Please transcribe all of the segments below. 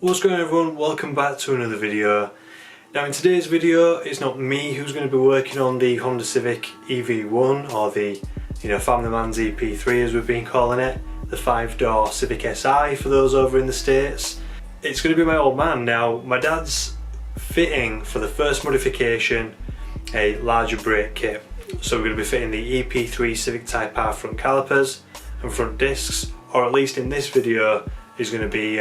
What's going on, everyone? Welcome back to another video. Now in today's video it's not me who's going to be working on the Honda Civic EV1 or the family man's EP3 as we've been calling it, the 5-door Civic SI for those over in the States. It's going to be my old man. Now my dad's fitting for the first modification a larger brake kit, so we're going to be fitting the EP3 Civic Type R front calipers and front discs, or at least in this video he's going to be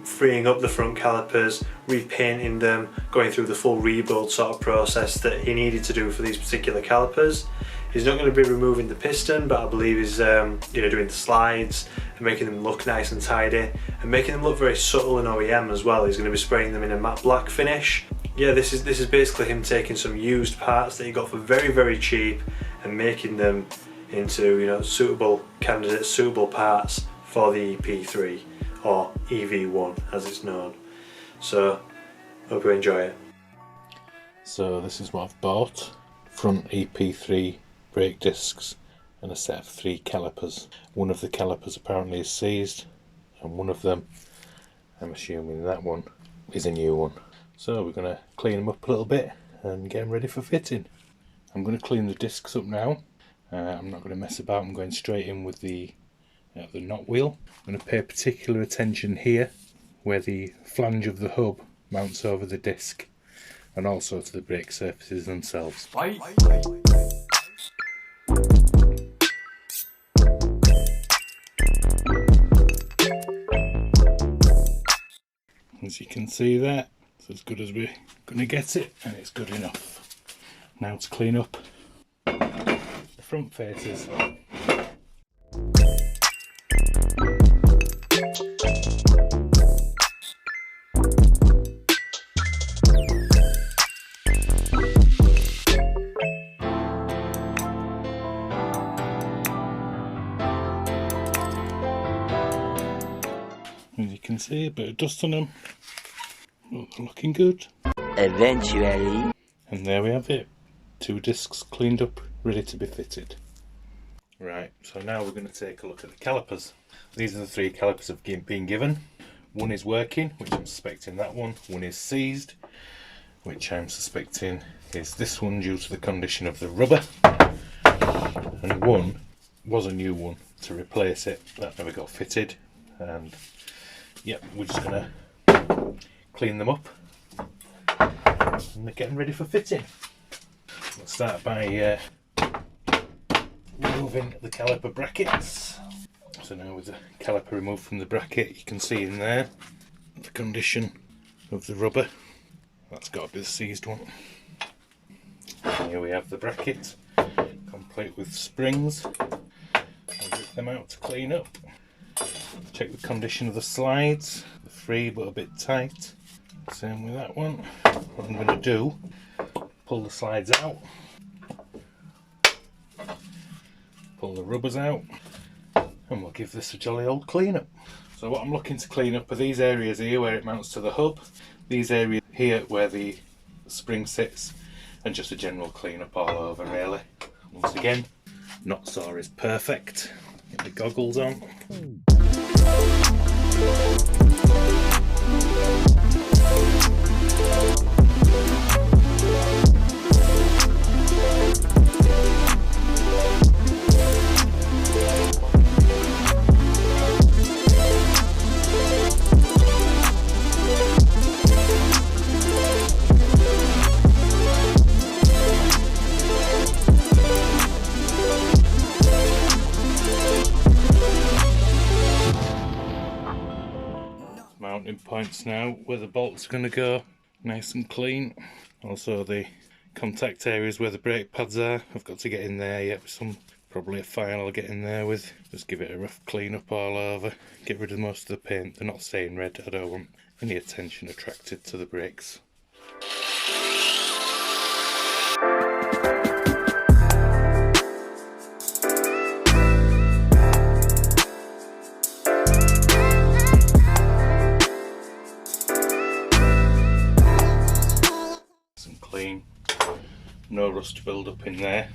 freeing up the front calipers, repainting them, going through the full rebuild sort of process that he needed to do for these particular calipers. He's not going to be removing the piston, but I believe he's doing the slides and making them look nice and tidy and making them look very subtle and OEM as well. He's going to be spraying them in a matte black finish. Yeah, this is basically him taking some used parts that he got for very cheap and making them into suitable candidates, suitable parts for the EP3 or EV1 as it's known. So hope you enjoy it. So this is what I've bought: front EP3 brake discs and a set of 3 calipers. One of the calipers apparently is seized, and one of them, I'm assuming that one, is a new one. So we're going to clean them up a little bit and get them ready for fitting. I'm going to clean the discs up now. I'm not going to mess about. I'm going straight in with the knot wheel. I'm going to pay particular attention here where the flange of the hub mounts over the disc, and also to the brake surfaces themselves. As you can see there, it's as good as we're going to get it, and it's good enough. Now to clean up the front faces. As you can see, a bit of dust on them. Oh, they're looking good. Eventually. And there we have it. 2 discs cleaned up, ready to be fitted. Right, so now we're going to take a look at the calipers. These are the 3 calipers I've been given. One is working, which I'm suspecting that one. One is seized, which I'm suspecting is this one due to the condition of the rubber. And one was a new one to replace it. That never got fitted. And yep, we're just going to clean them up and get them ready for fitting. We'll start by removing the caliper brackets. So now with the caliper removed from the bracket, you can see in there the condition of the rubber. That's got to be the seized one. And here we have the bracket, complete with springs. I'll rip them out to clean up. Check the condition of the slides. They're free but a bit tight. Same with that one. What I'm going to do, pull the slides out, pull the rubbers out, and we'll give this a jolly old clean up. So what I'm looking to clean up are these areas here where it mounts to the hub, these areas here where the spring sits, and just a general clean up all over really. Once again, knot saw is perfect. Get the goggles on. Mounting points now where the bolts are going to go, nice and clean. Also the contact areas where the brake pads are, I've got to get in there yet with probably a file I'll get in there with. Just give it a rough clean up all over, get rid of most of the paint. They're not staying red, I don't want any attention attracted to the brakes. Clean, no rust build up in there.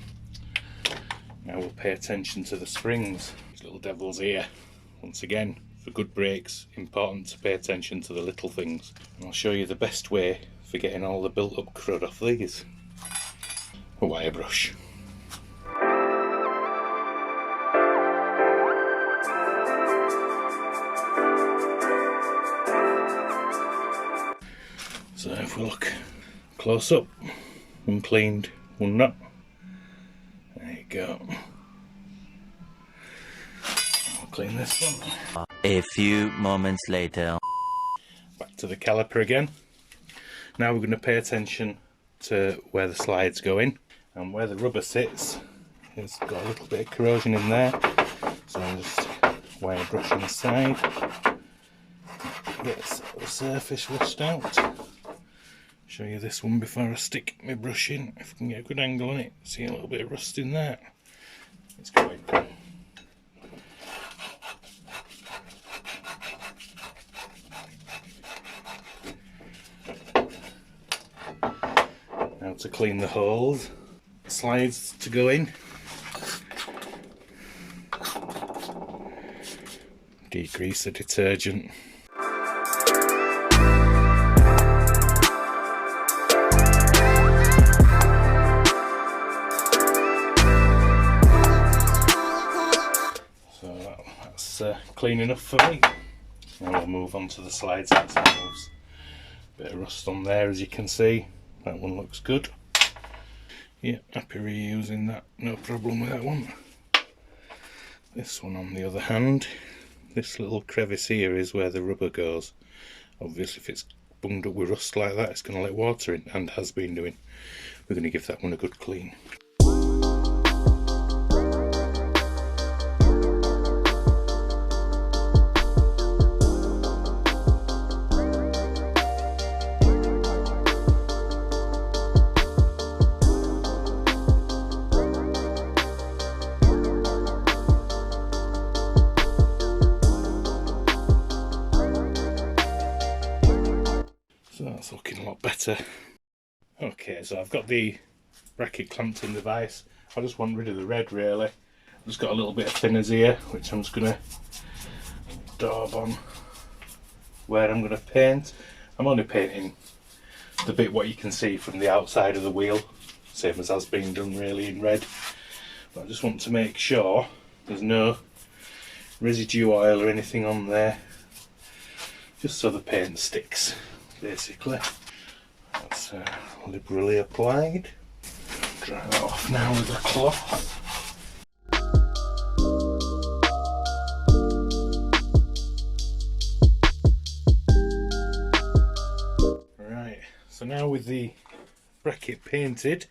Now we'll pay attention to the springs. These little devils here, once again, For good brakes, important to pay attention to the little things. And I'll show you the best way for getting all the built up crud off these. A wire brush. So if we look close up, one cleaned, one not. There you go. I'll clean this one. A few moments later. Back to the caliper again. Now we're going to pay attention to where the slide's going and where the rubber sits. It's got a little bit of corrosion in there, so I'm just wire brushing the side. Get the surface rushed out. Show you this one before I stick my brush in. If I can get a good angle on it, see a little bit of rust in there. It's going. Now to clean the holes, slides to go in, degrease the detergent. So that's clean enough for me. Now we'll move on to the slides themselves. Bit of rust on there, as you can see. That one looks good. Yeah, happy reusing that, no problem with that one. This one on the other hand, this little crevice here is where the rubber goes. Obviously if it's bunged up with rust like that, it's going to let water in, and has been doing. We're going to give that one a good clean. So that's looking a lot better. Okay, so I've got the bracket clamped in the vise. I just want rid of the red really. I've just got a little bit of thinners here, which I'm just going to daub on where I'm going to paint. I'm only painting the bit what you can see from the outside of the wheel, same as has been done really in red. But I just want to make sure there's no residue oil or anything on there, just so the paint sticks. Basically, that's liberally applied. Dry that off now with a cloth. Right, so now with the bracket painted,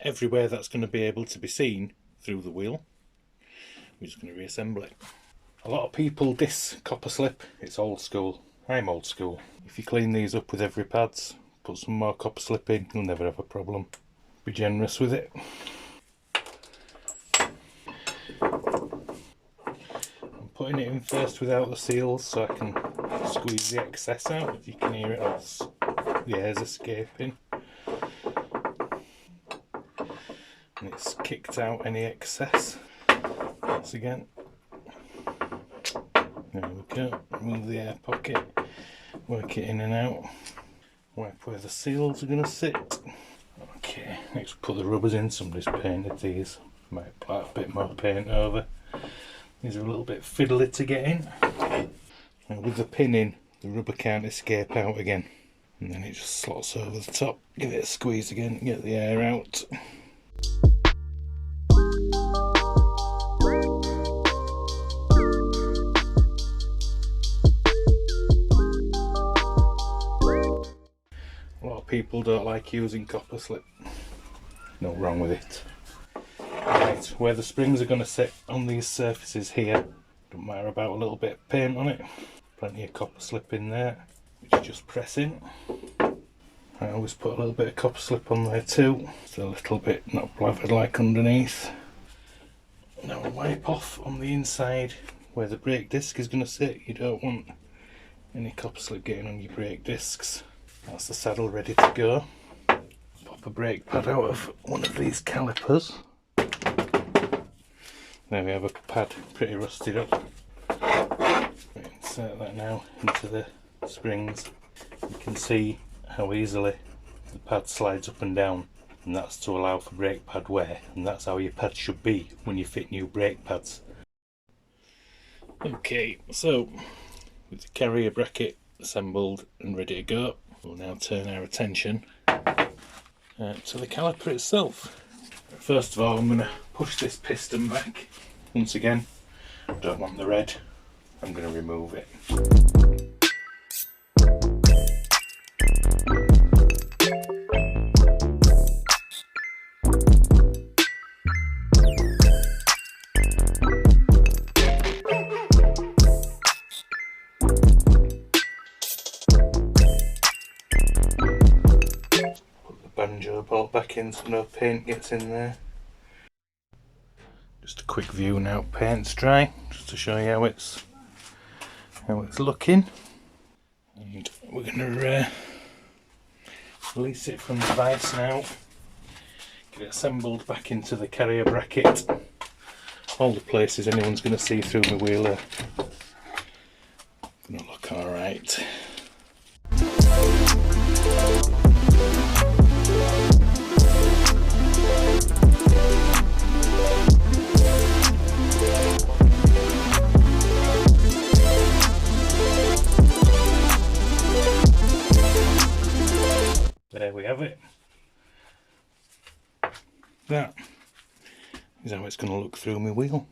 everywhere that's going to be able to be seen through the wheel, we're just going to reassemble it. A lot of people diss copper slip, it's old school. I'm old school. If you clean these up with every pads, put some more copper slip in, you'll never have a problem. Be generous with it. I'm putting it in first without the seals so I can squeeze the excess out. If you can hear it, the air's escaping. And it's kicked out any excess. Once again. There we go, remove the air pocket, work it in and out, wipe where the seals are going to sit. Okay, next put the rubbers in. Somebody's painted these, might apply a bit more paint over. These are a little bit fiddly to get in. And with the pin in, the rubber can't escape out again. And then it just slots over the top. Give it a squeeze again, get the air out. People don't like using copper slip. No wrong with it. Right, where the springs are going to sit on these surfaces here, don't matter about a little bit of paint on it. Plenty of copper slip in there, which you just press in. I always put a little bit of copper slip on there too. It's a little bit not blathered like underneath. Now I'll wipe off on the inside where the brake disc is going to sit. You don't want any copper slip getting on your brake discs. That's the saddle ready to go. Pop a brake pad out of one of these calipers. There we have a pad pretty rusted up. insert that now into the springs. You can see how easily the pad slides up and down, and that's to allow for brake pad wear, and that's how your pads should be when you fit new brake pads. Okay, so with the carrier bracket assembled and ready to go, we'll now turn our attention to the caliper itself. First of all, I'm going to push this piston back. Once again, I don't want the red, I'm going to remove it. Banjo bolt back in so no paint gets in there. Just a quick view now, paint's dry, just to show you how it's looking. And we're going to release it from the vise now, get it assembled back into the carrier bracket. All the places anyone's going to see through my wheel are going to look alright. There we have it. That is how it's going to look through my wheel.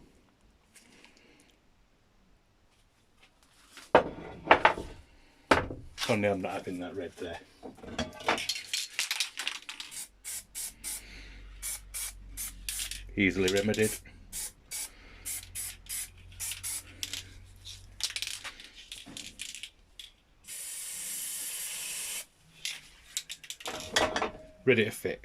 Oh no, I'm not having that red there. Easily remedied. Ready to fit.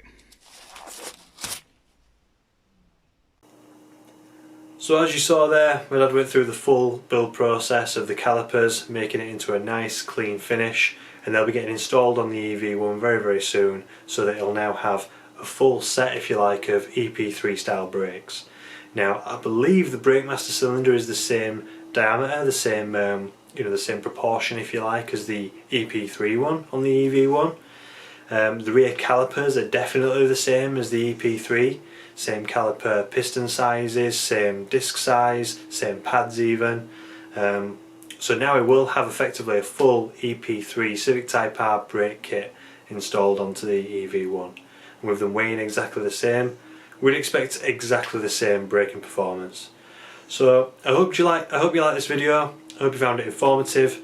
So as you saw there, my dad went through the full build process of the calipers, making it into a nice clean finish, and they'll be getting installed on the EV1 very soon, so that it'll now have a full set, if you like, of EP3 style brakes. Now I believe the brake master cylinder is the same diameter, the same the same proportion, if you like, as the EP3 one on the EV1. The rear calipers are definitely the same as the EP3, same caliper piston sizes, same disc size, same pads even. So now we will have effectively a full EP3 Civic Type R brake kit installed onto the EV1. And with them weighing exactly the same, we'd expect exactly the same braking performance. So I hope you like this video. I hope you found it informative.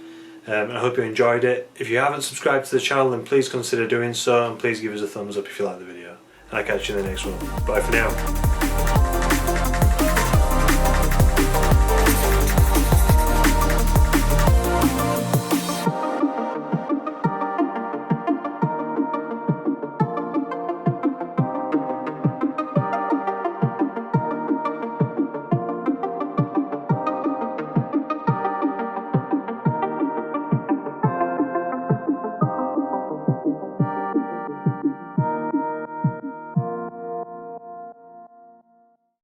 And I hope you enjoyed it. If you haven't subscribed to the channel, then please consider doing so, and please give us a thumbs up if you like the video. And I'll catch you in the next one. Bye for now.